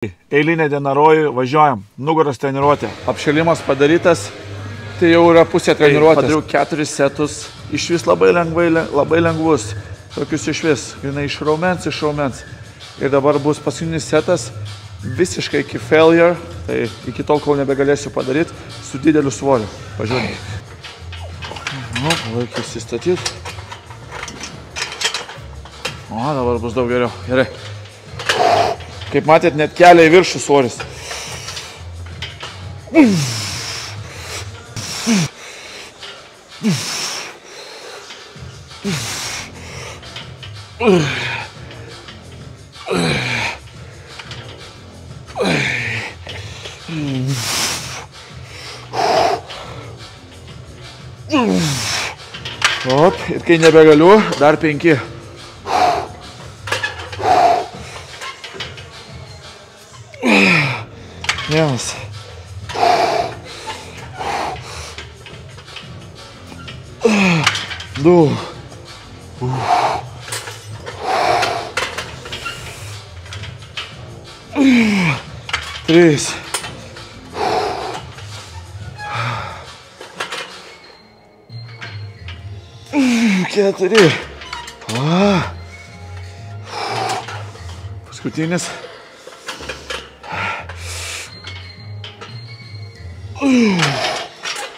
Eilinė diena rojui, važiuojam, nugaros treniruotė. Apšilimas padarytas, tai jau yra pusė treniruotės. Padariau 4 setus, iš vis labai lengvus, tokius iš vis, iš raumens. Ir dabar bus paskutinis setas, visiškai iki failure, tai iki tol, kol nebegalėsiu padaryti, su dideliu svoriu. Važiuojam. Laikai įsistatyti. O, dabar bus daug geriau. Gerai. Kaip matėt, net kelia į viršų svoris. Op, ir kai nebegaliu, dar 5. Vienas. 2. 3. 4. Paskutinis.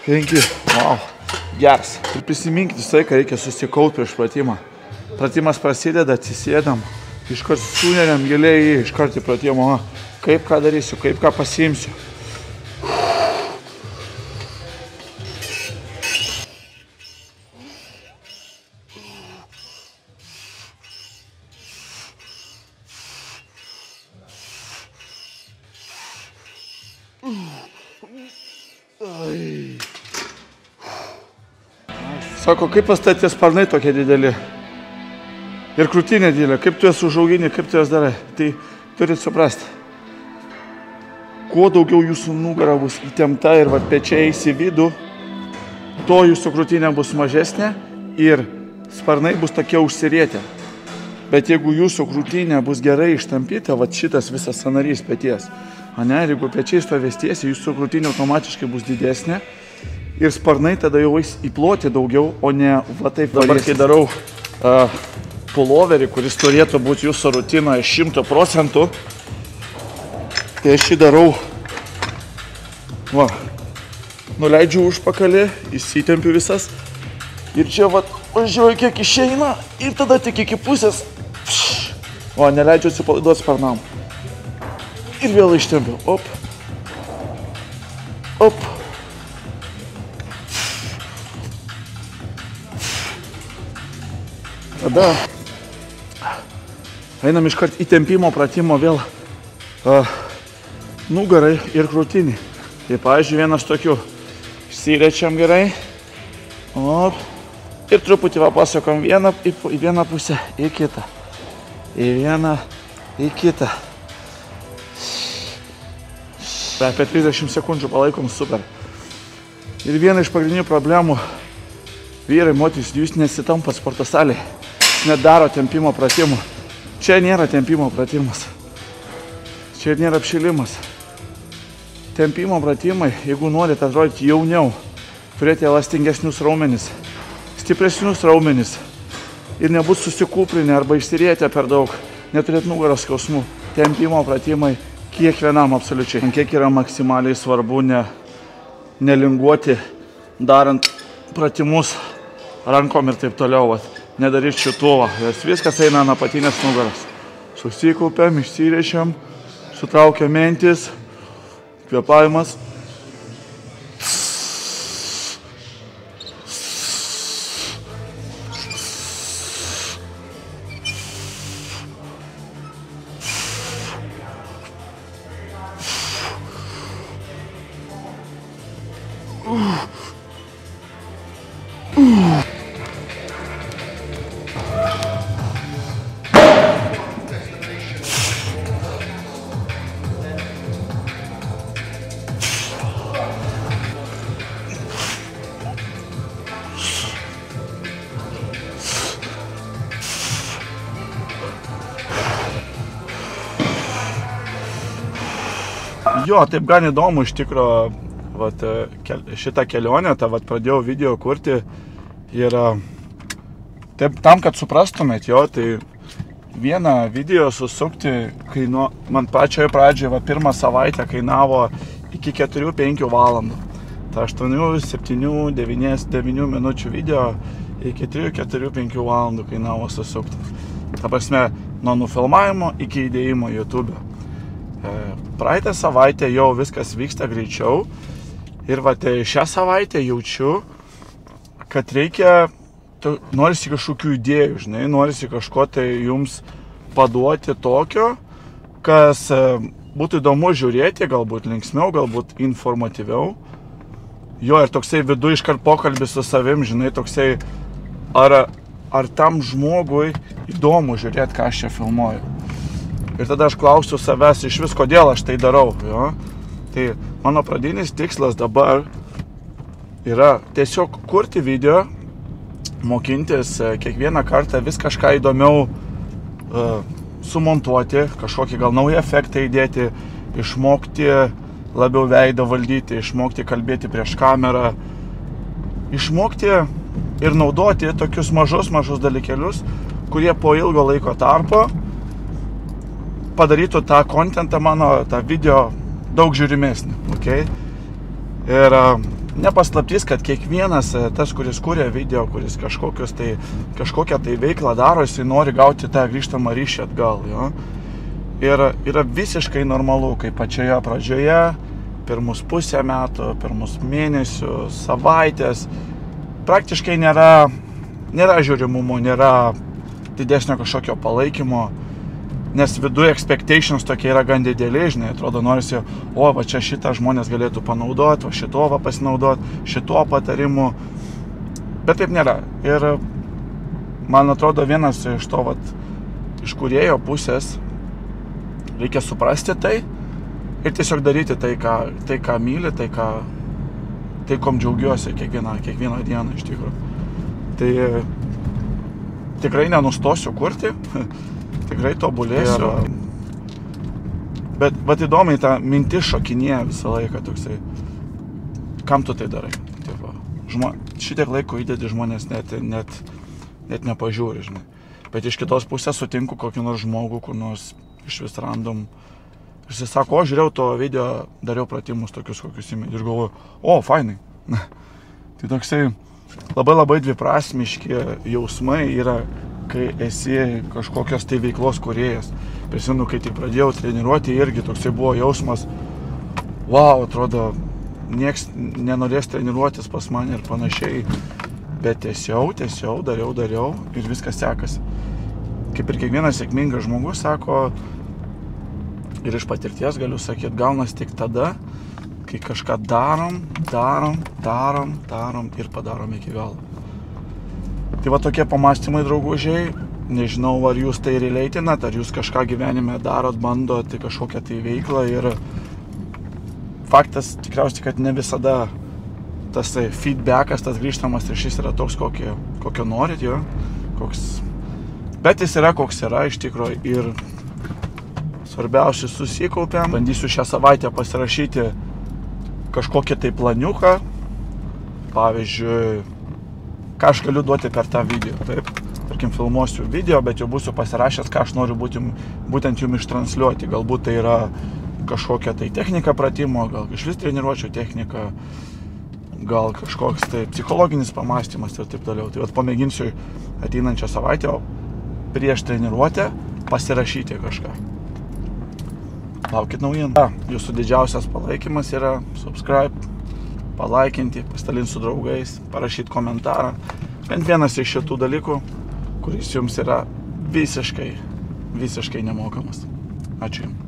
5. Wow. Geras. Ir prisiminkit visai, ką reikia susikaupt prieš pratimą. Pratimas prasideda, atsisėdam, iškart suneriam giliai, iškart į pratimą. Kaip ką darysiu, kaip ką pasiimsiu. Sako, kaip pas tai tie sparnai tokie dideli ir krūtinė didelė, kaip tu jas užaugini, kaip tu jas darai. Tai turit suprasti, kuo daugiau jūsų nugara bus įtempta ir pečiai eis į vidų, to jūsų krūtinė bus mažesnė ir sparnai bus tokie užsirietę. Bet jeigu jūsų krūtinė bus gerai ištampyta, šitas visas sąnarys peties, ir jeigu pečiai stovės tiesiai, jūsų krūtinė automatiškai bus didesnė. Ir sparnai tada jau eis į plotį daugiau, o ne taip. Dabar, kai darau puloverį, kuris turėtų būti jūsų rutinoje 100%, tai aš jį darau, nuleidžiu užpakalį, įsitempiu visas ir čia važiuoju kiek išeina ir tada tik iki pusės, neleidžiu atsipalaiduoti sparnam. Ir vėl ištempiu, op. Tada einam iškart įtempimo pratimo vėl nugarai ir krūtinį. Tai pavyzdžiui, vienas tokių išsirečiam gerai. Ir truputį pasukam į vieną pusę, į kitą. Į vieną, į kitą. Apie 30 sekundžių palaikom, super. Ir viena iš pagrindinių problemų, vyrai, moterys, jūs nesitampat sporto salėje. Nedaro tempimo pratimų. Čia nėra tempimo pratimas. Čia nėra apšilimas. Tempimo pratimai, jeigu norite atrodyti jauniau, turėti elastingesnius raumenis, stipresnius raumenis ir nebūt susikūprinę arba išsirietę per daug, neturėti nugaros skausmų. Tempimo pratimai kiekvienam absoliučiai. Kiek yra maksimaliai svarbu nelinguoti, darant pratimus rankom ir taip toliau. Nedaryt šituo, nes viskas eina ant apatinės nugaros. Susikaupiam, išsirešiam, sutraukiam mentis, kvėpavimas. Jo, taip gan įdomu iš tikro, vat, šitą kelionę, vat pradėjau video kurti ir taip, tam, kad suprastumėt jo, tai vieną video susukti man pačioje pradžioje, pirmą savaitę kainavo iki 4-5 valandų. Tai 8, 7, 9 minučių video iki 3-4-5 valandų kainavo susukti. Ta prasme, nuo nufilmavimo iki įdėjimo YouTube. Praeitą savaitę jau viskas vyksta greičiau ir šią savaitę jaučiu, kad reikia, norisi kažkokių idėjų, žinai, norisi kažko tai jums paduoti tokio, kas būtų įdomu žiūrėti, galbūt linksmiau, galbūt informatyviau. Jo, ir toksai viduj iškart pokalbis su savim, žinai, toksai, ar tam žmogui įdomu žiūrėti, ką aš čia filmuoju. Ir tada aš klausiu savęs iš vis, kodėl aš tai darau. Jo? Tai mano pradinis tikslas dabar yra tiesiog kurti video, mokintis kiekvieną kartą vis kažką įdomiau sumontuoti, kažkokį gal naują efektą įdėti, išmokti labiau veidą valdyti, išmokti kalbėti prieš kamerą, išmokti ir naudoti tokius mažus dalykėlius, kurie po ilgo laiko tarpo padarytų tą kontentą mano, tą video daug žiūrimesnį. Okay? Ir nepaslaptys, kad kiekvienas tas, kuris kuria video, kuris kažkokią tai veiklą daro, jisai nori gauti tą grįžtamą ryšį atgal. Jo? Ir yra visiškai normalu, kaip pačioje pradžioje, pirmus pusę metų, pirmus mėnesius, savaitės, praktiškai nėra žiūrimumo, nėra didesnio kažkokio palaikymo, nes viduje expectations tokie yra gan dideli, žinai, atrodo norisi, va čia šitą žmonės galėtų panaudoti, va šito pasinaudoti, šito patarimu, bet taip nėra. Ir man atrodo vienas iš to, iš kūrėjo pusės, reikia suprasti tai ir tiesiog daryti tai, ką myli, tai, kom džiaugiuosi kiekvieną dieną iš tikrųjų. Tai tikrai nenustosiu kurti, tikrai tobulėsiu. Bet įdomiai ta mintis šokinėja visą laiką toksai. Kam tu tai darai? Šitiek laiko įdedi žmonės net nepažiūri, žinai. Bet iš kitos pusės sutinku kokį nors žmogų, kur nors iš vis random. Ir jis sako, žiūrėjau to video, dariau pratimus tokius, kokius įmė. Ir galvoju, fainai. Tai toksai labai dviprasmiški jausmai yra, kai esi kažkokios tai veiklos kūrėjas. Prisimenu, kai tik pradėjau treniruoti, irgi toksai buvo jausmas, atrodo, nieks nenorės treniruotis pas mane ir panašiai. Bet tęsiau, dariau ir viskas sekasi. Kaip ir kiekvienas sėkmingas žmogus sako, ir iš patirties galiu sakyti, gaunas tik tada, kai kažką darom ir padarom iki galo. Tai tokie pamąstymai, draugužiai, nežinau, ar jūs tai releitinat, ar jūs kažką gyvenime darot, bandot kažkokią tai veiklą ir faktas tikriausiai, kad ne visada tas feedbackas, tas grįžtamas ryšys yra toks, kokio norit, jo, bet jis yra, koks yra iš tikrųjų ir svarbiausia susikaupiam. Bandysiu šią savaitę pasirašyti kažkokį tai planiuką, pavyzdžiui, ką aš galiu duoti per tą video, taip, tarkim, filmuosiu video, bet jau būsiu pasirašęs, ką aš noriu būtent jums ištransliuoti, galbūt tai yra kažkokia tai technika pratimo, gal iš vis treniruočio technika, gal kažkoks tai psichologinis pamąstymas ir taip toliau. Tai pamėginsiu ateinančią savaitę prieš treniruotę pasirašyti kažką. Laukit naujienų. Jūsų didžiausias palaikymas yra subscribe, palaikinti, pasidalinti su draugais, parašyti komentarą. Bent vienas iš šitų dalykų, kuris jums yra visiškai nemokamas. Ačiū jums.